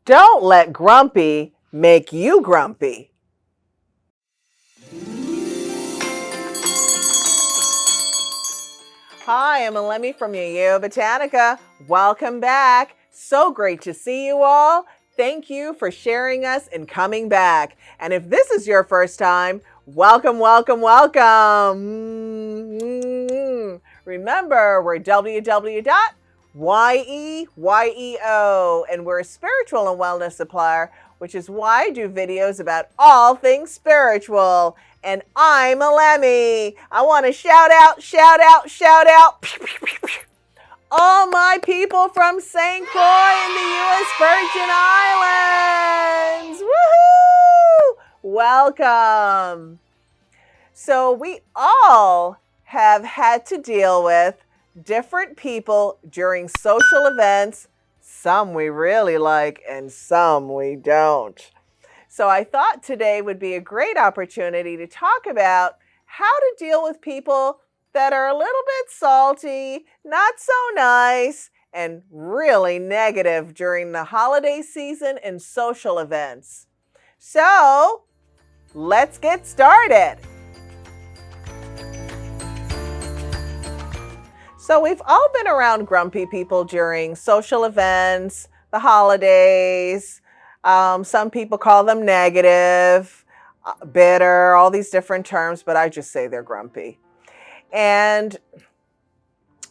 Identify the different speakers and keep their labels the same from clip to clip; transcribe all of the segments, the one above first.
Speaker 1: Don't let grumpy make you grumpy. Hi, I'm Elemi from Yeyeo Botanica. Welcome back. So great to see you all. Thank you for sharing us and coming back. And if this is your first time, welcome, welcome, welcome. Remember, we're www.yeyeo, and we're a spiritual and wellness supplier, which is why I do videos about all things spiritual. And I'm Elemi. I want to shout out all my people from St. Croix in the U.S. Virgin Islands. Woohoo! Welcome. So we all have had to deal with different people during social events. Some we really like and some we don't. So I thought today would be a great opportunity to talk about how to deal with people that are a little bit salty, not so nice, and really negative during the holiday season and social events. So let's get started. So we've all been around grumpy people during social events, the holidays. Some people call them negative, bitter, all these different terms, but I just say they're grumpy. And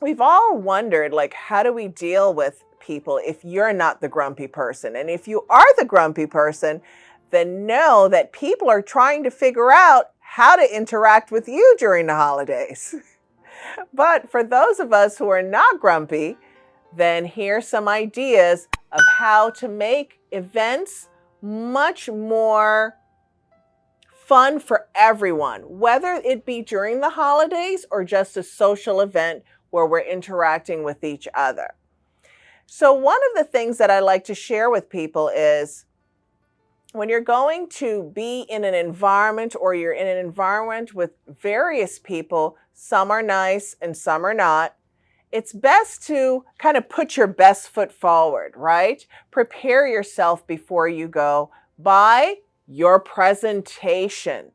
Speaker 1: we've all wondered, how do we deal with people if you're not the grumpy person? And if you are the grumpy person, then know that people are trying to figure out how to interact with you during the holidays. But for those of us who are not grumpy, then here's some ideas of how to make events much more fun for everyone, whether it be during the holidays or just a social event where we're interacting with each other. So one of the things that I like to share with people is when you're going to be in an environment or you're in an environment with various people, some are nice and some are not, it's best to kind of put your best foot forward, right? Prepare yourself before you go by your presentation.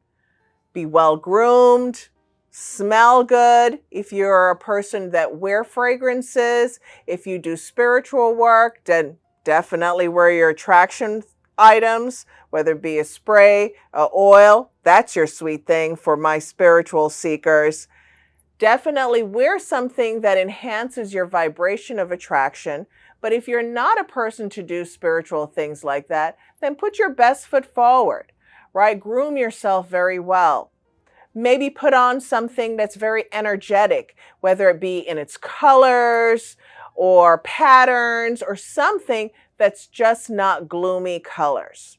Speaker 1: Be well groomed, smell good. If you're a person that wear fragrances, if you do spiritual work, then definitely wear your attraction items, whether it be a spray, a oil. That's your sweet thing for my spiritual seekers. Definitely wear something that enhances your vibration of attraction. But if you're not a person to do spiritual things like that, then put your best foot forward, right? Groom yourself very well. Maybe put on something that's very energetic, whether it be in its colors or patterns or something that's just not gloomy colors.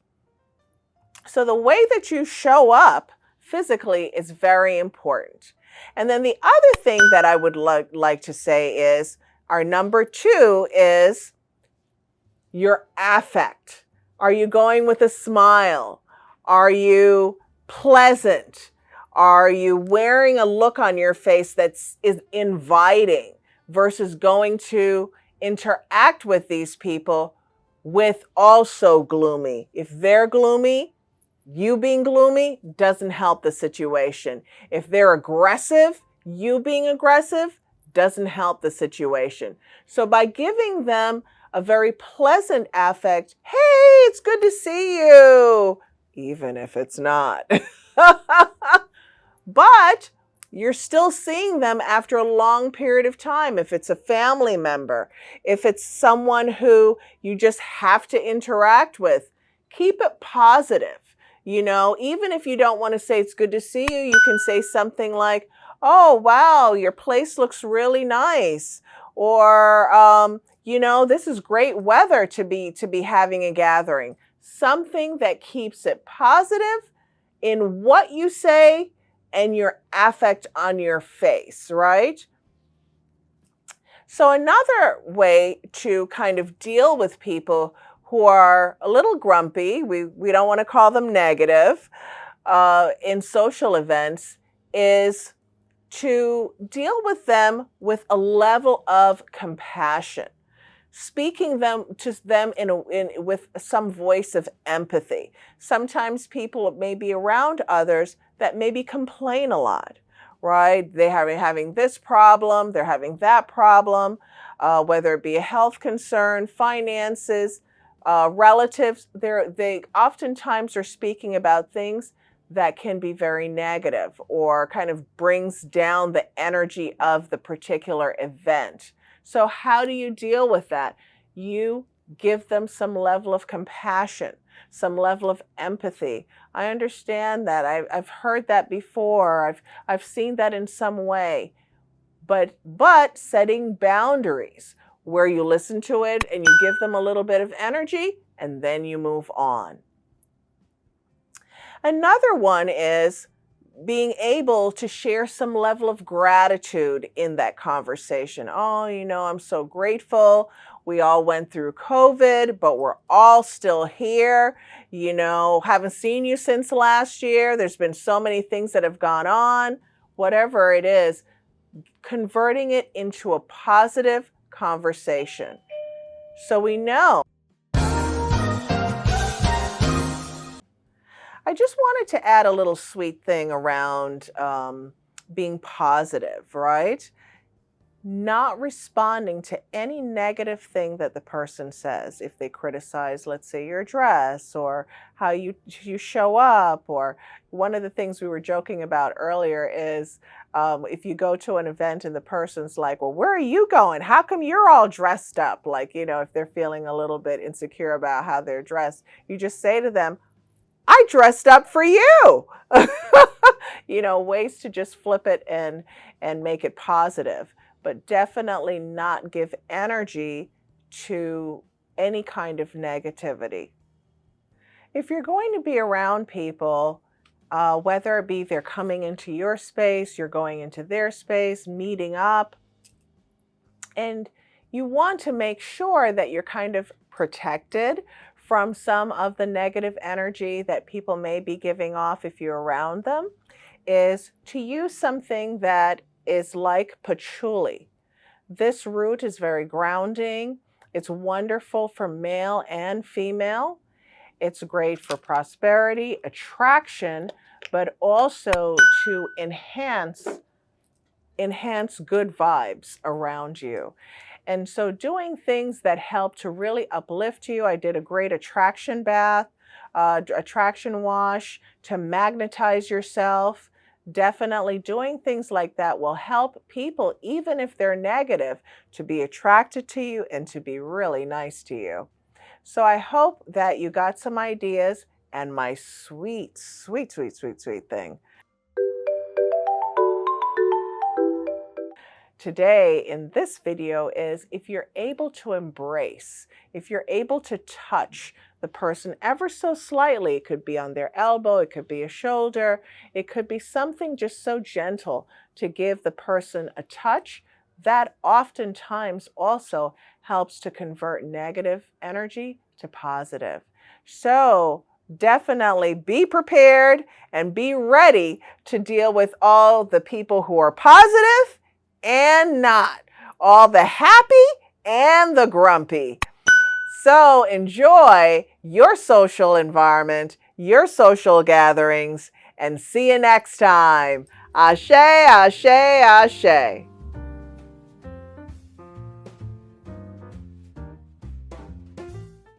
Speaker 1: So the way that you show up physically is very important. And then the other thing that I would like to say is our number 2 is your affect. Are you going with a smile? Are you pleasant? Are you wearing a look on your face that is inviting versus going to interact with these people with also gloomy? If they're gloomy, you being gloomy doesn't help the situation. If they're aggressive, you being aggressive doesn't help the situation. So by giving them a very pleasant affect, hey, it's good to see you, even if it's not. But you're still seeing them after a long period of time. If it's a family member, if it's someone who you just have to interact with, keep it positive. You know, even if you don't want to say it's good to see you, you can say something like, oh, wow, your place looks really nice. Or, this is great weather to be having a gathering. Something that keeps it positive in what you say and your affect on your face, right? So another way to kind of deal with people who are a little grumpy, we don't want to call them negative, in social events, is to deal with them with a level of compassion. speaking to them with some voice of empathy. Sometimes people may be around others that maybe complain a lot, right? They are having this problem, they're having that problem, whether it be a health concern, finances, relatives. They oftentimes are speaking about things that can be very negative or kind of brings down the energy of the particular event. So how do you deal with that? You give them some level of compassion, some level of empathy. I understand that. I've heard that before. I've seen that in some way. But setting boundaries where you listen to it and you give them a little bit of energy and then you move on. Another one is being able to share some level of gratitude in that conversation. Oh, I'm so grateful. We all went through COVID, but we're all still here. Haven't seen you since last year. There's been so many things that have gone on. Whatever it is, converting it into a positive conversation. So we know. I just wanted to add a little sweet thing around being positive, right? Not responding to any negative thing that the person says. If they criticize, let's say, your dress or how you show up, or one of the things we were joking about earlier is if you go to an event and the person's like, well, where are you going? How come you're all dressed up? Like, if they're feeling a little bit insecure about how they're dressed, you just say to them, I dressed up for you. Ways to just flip it and make it positive, but definitely not give energy to any kind of negativity. If you're going to be around people, whether it be they're coming into your space, you're going into their space, meeting up, and you want to make sure that you're kind of protected from some of the negative energy that people may be giving off if you're around them, is to use something that is like patchouli. This root is very grounding. It's wonderful for male and female. It's great for prosperity, attraction, but also to enhance good vibes around you. And so doing things that help to really uplift you. I did a great attraction bath, attraction wash to magnetize yourself. Definitely doing things like that will help people, even if they're negative, to be attracted to you and to be really nice to you. So I hope that you got some ideas. And my sweet, sweet, sweet, sweet, sweet thing. Today in this video is if you're able to embrace, if you're able to touch the person ever so slightly, it could be on their elbow, it could be a shoulder, it could be something just so gentle to give the person a touch, that oftentimes also helps to convert negative energy to positive. So definitely be prepared and be ready to deal with all the people who are positive and not, all the happy and the grumpy. So enjoy your social environment, your social gatherings, and see you next time. Ashe, ashe, ashe.